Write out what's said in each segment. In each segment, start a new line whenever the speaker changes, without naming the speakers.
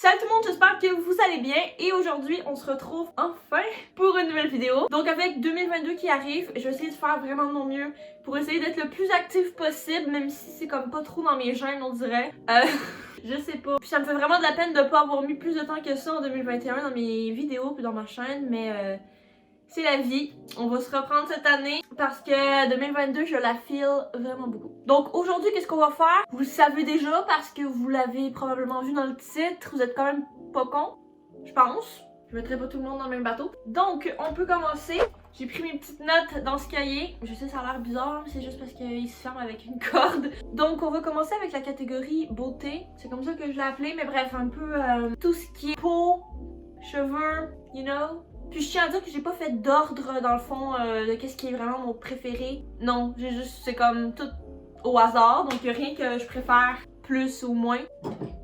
Salut tout le monde, j'espère que vous allez bien et aujourd'hui on se retrouve enfin pour une nouvelle vidéo. Donc avec 2022 qui arrive, je vais essayer de faire vraiment de mon mieux pour essayer d'être le plus actif possible, même si c'est comme pas trop dans mes gènes on dirait. Je sais pas. Puis ça me fait vraiment de la peine de pas avoir mis plus de temps que ça en 2021 dans mes vidéos puis dans ma chaîne, mais c'est la vie. On va se reprendre cette année parce que 2022, je la feel vraiment beaucoup. Donc aujourd'hui, qu'est-ce qu'on va faire? Vous le savez déjà parce que vous l'avez probablement vu dans le titre. Vous êtes quand même pas con, je pense. Je mettrai pas tout le monde dans le même bateau. Donc, on peut commencer. J'ai pris mes petites notes dans ce cahier. Je sais, ça a l'air bizarre, mais c'est juste parce qu'il se ferme avec une corde. Donc, on va commencer avec la catégorie beauté. C'est comme ça que je l'ai appelé, mais bref, un peu tout ce qui est peau, cheveux, you know. Puis je tiens à dire que j'ai pas fait d'ordre dans le fond de qu'est-ce qui est vraiment mon préféré. Non, j'ai juste, c'est comme tout au hasard, donc il a rien que je préfère plus ou moins.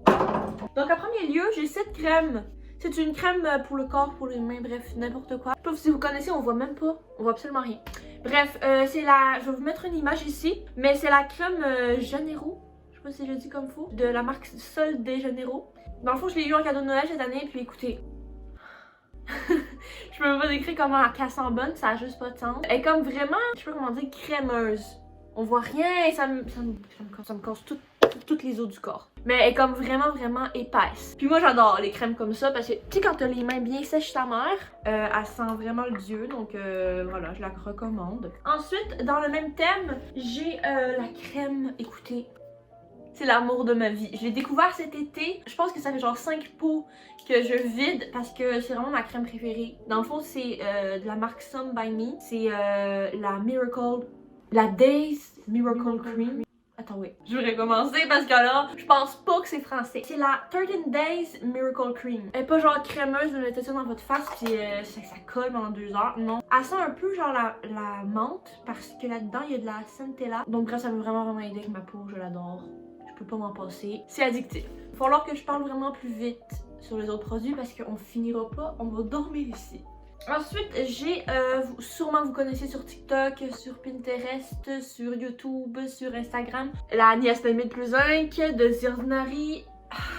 Donc en premier lieu, j'ai cette crème. C'est une crème pour le corps, pour les mains, bref, n'importe quoi. Je sais pas si vous connaissez, on voit même pas, on voit absolument rien. Bref, c'est la, je vais vous mettre une image ici, mais c'est la crème Janeiro. Je sais pas si je le dis comme faut, de la marque Sol de Janeiro. Dans le fond, je l'ai eu en cadeau de Noël cette année, puis écoutez. Je peux même pas décrire comment elle sent bonne, ça a juste pas de sens. Elle est comme vraiment, je sais pas comment dire, crémeuse. On voit rien et ça me casse toutes les os du corps. Mais elle est comme vraiment épaisse. Puis moi j'adore les crèmes comme ça parce que tu sais quand t'as les mains bien sèches ta mère, elle sent vraiment le dieu, donc voilà, je la recommande. Ensuite, dans le même thème, j'ai la crème, écoutez, c'est l'amour de ma vie. Je l'ai découvert cet été. Je pense que ça fait genre 5 pots que je vide parce que c'est vraiment ma crème préférée. Dans le fond, c'est de la marque Some by Me. C'est la Days Miracle Cream. Attends, oui. Je vais recommencer parce que là, je pense pas que c'est français. C'est la 13 Days Miracle Cream. Elle est pas genre crémeuse, vous mettez ça dans votre face puis ça colle pendant 2 heures. Non. Elle sent un peu genre la menthe parce que là-dedans, il y a de la centella. Donc bref, ça veut vraiment aider avec ma peau. Je l'adore. Je peux pas m'en passer. C'est addictif. Il va falloir que je parle vraiment plus vite sur les autres produits parce qu'on finira pas, on va dormir ici. Ensuite, j'ai, sûrement vous connaissez sur TikTok, sur Pinterest, sur YouTube, sur Instagram, la Niacinamide plus 1 de The Ordinary.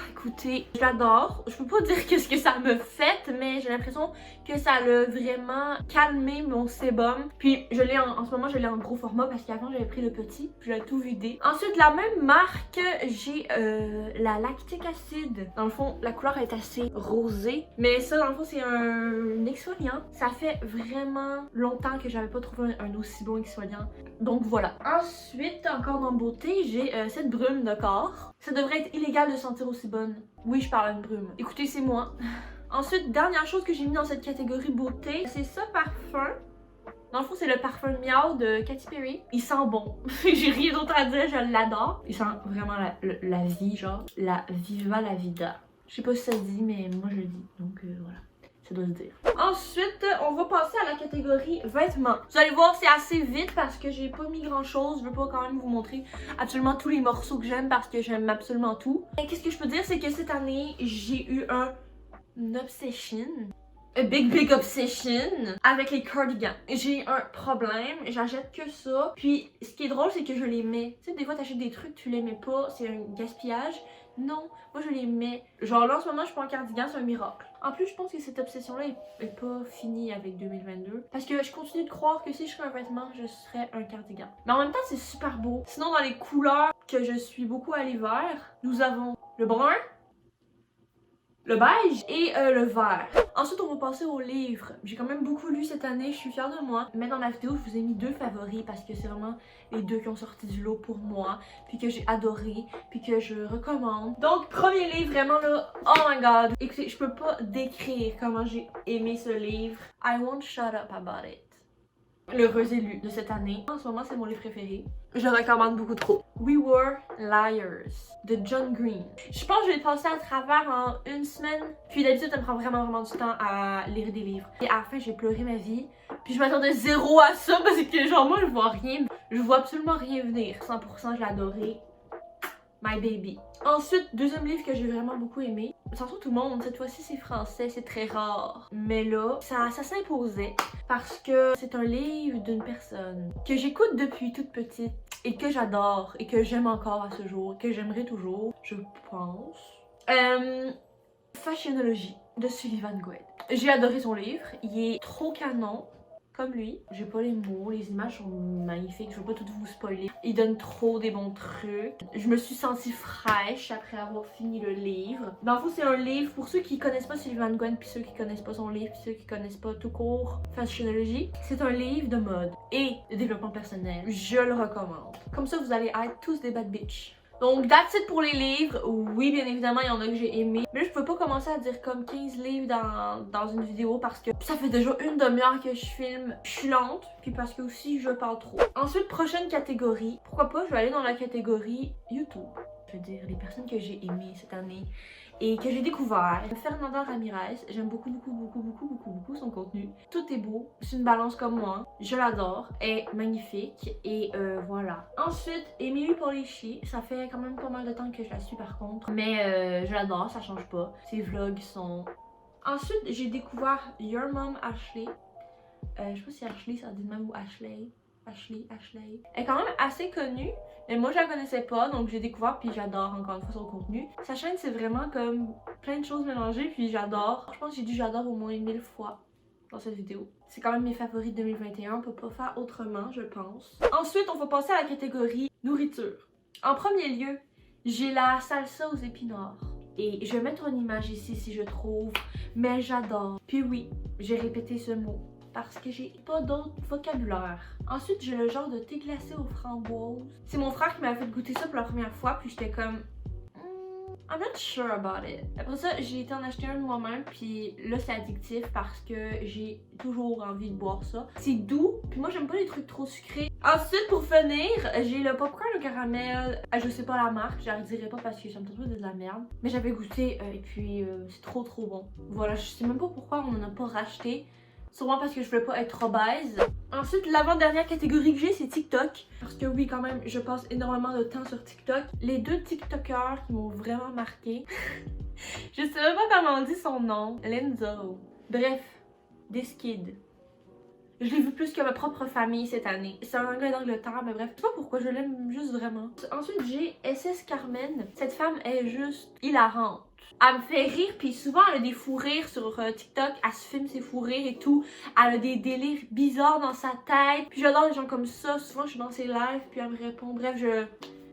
Écoutez, je l'adore. Je peux pas dire qu'est-ce que ça me fait, mais j'ai l'impression que ça a vraiment calmé mon sébum. Puis je l'ai en ce moment, je l'ai en gros format parce qu'avant j'avais pris le petit, puis j'avais tout vidé. Ensuite, la même marque, j'ai la lactic acid. Dans le fond, la couleur est assez rosée, mais ça dans le fond c'est un exfoliant. Ça fait vraiment longtemps que j'avais pas trouvé un aussi bon exfoliant. Donc voilà. Ensuite, encore dans beauté, j'ai cette brume de corps. Ça devrait être illégal de sentir aussi bonne. Oui, je parle d'une brume. Écoutez, c'est moi. Ensuite, dernière chose que j'ai mis dans cette catégorie beauté, c'est ce parfum. Dans le fond, c'est le parfum Miao de Katy Perry. Il sent bon. J'ai rien d'autre à dire, je l'adore. Il sent vraiment la vie, genre. La viva la vida. Je sais pas si ça se dit, mais moi je le dis. Donc voilà. Ça doit se dire. Ensuite, on va passer à la catégorie vêtements. Vous allez voir, c'est assez vite parce que j'ai pas mis grand chose. Je veux pas quand même vous montrer absolument tous les morceaux que j'aime parce que j'aime absolument tout. Et qu'est-ce que je peux dire, c'est que cette année, j'ai eu une obsession. A big obsession avec les cardigans. J'ai un problème, j'achète que ça. Puis ce qui est drôle, c'est que je les mets. Tu sais, des fois t'achètes des trucs, tu les mets pas, c'est un gaspillage. Non, moi je les mets. Genre là en ce moment je prends un cardigan, c'est un miracle. En plus je pense que cette obsession-là est pas finie avec 2022. Parce que je continue de croire que si je serais un vêtement, je serais un cardigan. Mais en même temps c'est super beau. Sinon dans les couleurs que je suis beaucoup à l'hiver, nous avons le brun, le beige et le vert. Ensuite, on va passer aux livres. J'ai quand même beaucoup lu cette année, je suis fière de moi. Mais dans ma vidéo, je vous ai mis 2 favoris parce que c'est vraiment les 2 qui ont sorti du lot pour moi, puis que j'ai adoré, puis que je recommande. Donc, premier livre, vraiment là, oh my god. Écoutez, je peux pas décrire comment j'ai aimé ce livre. I won't shut up about it. L'heureux élu de cette année. En ce moment, c'est mon livre préféré. Je le recommande beaucoup trop. We Were Liars de John Green. Je pense que je vais le passer à travers en 1 semaine. Puis d'habitude, ça me prend vraiment du temps à lire des livres. Et à la fin, j'ai pleuré ma vie. Puis je m'attendais zéro à ça parce que genre moi, je vois rien. Je vois absolument rien venir. 100%, je l'ai adoré. My baby. Ensuite, deuxième livre que j'ai vraiment beaucoup aimé. Attention tout le monde, cette fois-ci c'est français, c'est très rare. Mais là, ça s'imposait parce que c'est un livre d'une personne que j'écoute depuis toute petite et que j'adore et que j'aime encore à ce jour, que j'aimerais toujours, je pense. Fashionologie de Sullivan Gouin. J'ai adoré son livre, il est trop canon. Comme lui, j'ai pas les mots, les images sont magnifiques, je veux pas tout vous spoiler. Il donne trop des bons trucs. Je me suis sentie fraîche après avoir fini le livre. Dans le fond, c'est un livre pour ceux qui connaissent pas Sullivan Gouin, puis ceux qui connaissent pas son livre, puis ceux qui connaissent pas tout court Fashionologie. C'est un livre de mode et de développement personnel. Je le recommande. Comme ça, vous allez être tous des bad bitches. Donc, that's it pour les livres. Oui, bien évidemment, il y en a que j'ai aimé. Mais là, je peux pas commencer à dire comme 15 livres dans une vidéo parce que ça fait déjà une demi-heure que je filme. Je suis lente, puis parce que aussi, je parle trop. Ensuite, prochaine catégorie. Pourquoi pas, je vais aller dans la catégorie YouTube. Je veux dire, les personnes que j'ai aimées cette année et que j'ai découvert. Fernanda Ramirez, j'aime beaucoup son contenu. Tout est beau, c'est une balance comme moi. Je l'adore, elle est magnifique et voilà. Ensuite, Emily Polichi, ça fait quand même pas mal de temps que je la suis par contre. Mais je l'adore, ça change pas. Ses vlogs sont... Ensuite, j'ai découvert Your Mom Ashley. Je sais pas si Ashley ça dit même ou Ashley. Ashley. Elle est quand même assez connue, mais moi je la connaissais pas, donc j'ai découvert puis j'adore encore une fois son contenu. Sa chaîne c'est vraiment comme plein de choses mélangées puis j'adore. Je pense que j'ai dit j'adore au moins 1000 fois dans cette vidéo. C'est quand même mes favoris de 2021, on peut pas faire autrement je pense. Ensuite on va passer à la catégorie nourriture. En premier lieu, j'ai la salsa aux épinards. Et je vais mettre une image ici si je trouve, mais j'adore. Puis oui, j'ai répété ce mot. Parce que j'ai pas d'autre vocabulaire. Ensuite, j'ai le genre de thé glacé aux framboises. C'est mon frère qui m'a fait goûter ça pour la première fois, puis j'étais comme... I'm not sure about it. Après ça, j'ai été en acheter un de moi-même, puis là, c'est addictif parce que j'ai toujours envie de boire ça. C'est doux, puis moi, j'aime pas les trucs trop sucrés. Ensuite, pour finir, j'ai le popcorn au caramel. Je sais pas la marque, je la redirai pas parce que ça me trouve de la merde. Mais j'avais goûté et puis c'est trop bon. Voilà, je sais même pas pourquoi on en a pas racheté. Sûrement parce que je voulais pas être obèse. Ensuite, l'avant-dernière catégorie que j'ai, c'est TikTok. Parce que oui, quand même, je passe énormément de temps sur TikTok. Les deux TikTokers qui m'ont vraiment marqué. Je sais même pas comment on dit son nom. Lenzo. Bref, This Kid. Je l'ai vu plus que ma propre famille cette année. C'est un anglais d'Angleterre, mais bref, je sais pas pourquoi, je l'aime juste vraiment. Ensuite, j'ai SS Carmen. Cette femme est juste hilarante. Elle me fait rire, puis souvent elle a des fous rires sur TikTok, elle se filme ses fous rires et tout. Elle a des délires bizarres dans sa tête. Puis j'adore les gens comme ça, souvent je suis dans ses lives, puis elle me répond. Bref, je...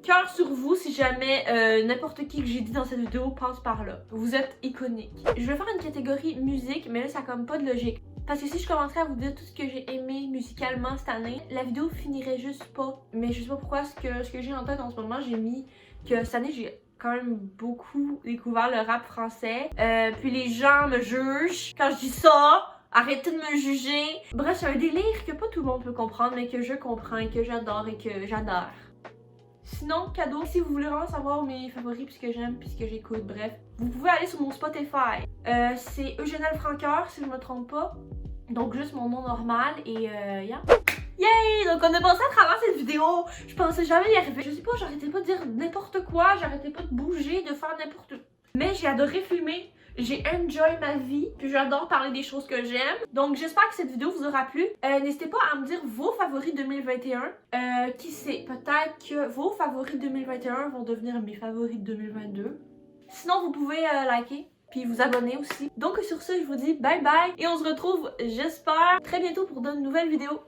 Cœur sur vous si jamais n'importe qui que j'ai dit dans cette vidéo passe par là. Vous êtes iconique. Je vais faire une catégorie musique, mais là ça a comme pas de logique. Parce que si je commencerais à vous dire tout ce que j'ai aimé musicalement cette année, la vidéo finirait juste pas. Mais je sais pas pourquoi ce que j'ai en tête en ce moment, j'ai mis que cette année j'ai quand même beaucoup découvert le rap français. Puis les gens me jugent quand je dis ça. Arrêtez de me juger. Bref, c'est un délire que pas tout le monde peut comprendre, mais que je comprends et que j'adore et que j'adore. Sinon, cadeau, si vous voulez vraiment savoir mes favoris, puis ce que j'aime, puis ce que j'écoute, bref, vous pouvez aller sur mon Spotify. C'est Eugénelle Francoeur, si je me trompe pas. Donc juste mon nom normal et yeah. Yay! Donc on a passé à travers cette vidéo. Je pensais jamais y arriver. Je sais pas, j'arrêtais pas de dire n'importe quoi, j'arrêtais pas de bouger, de faire n'importe quoi. Mais j'ai adoré filmer. J'ai enjoy ma vie, puis j'adore parler des choses que j'aime. Donc j'espère que cette vidéo vous aura plu. N'hésitez pas à me dire vos favoris 2021. Qui sait, peut-être que vos favoris 2021 vont devenir mes favoris 2022. Sinon vous pouvez liker, puis vous abonner aussi. Donc sur ce, je vous dis bye bye et on se retrouve, j'espère, très bientôt pour de nouvelles vidéos.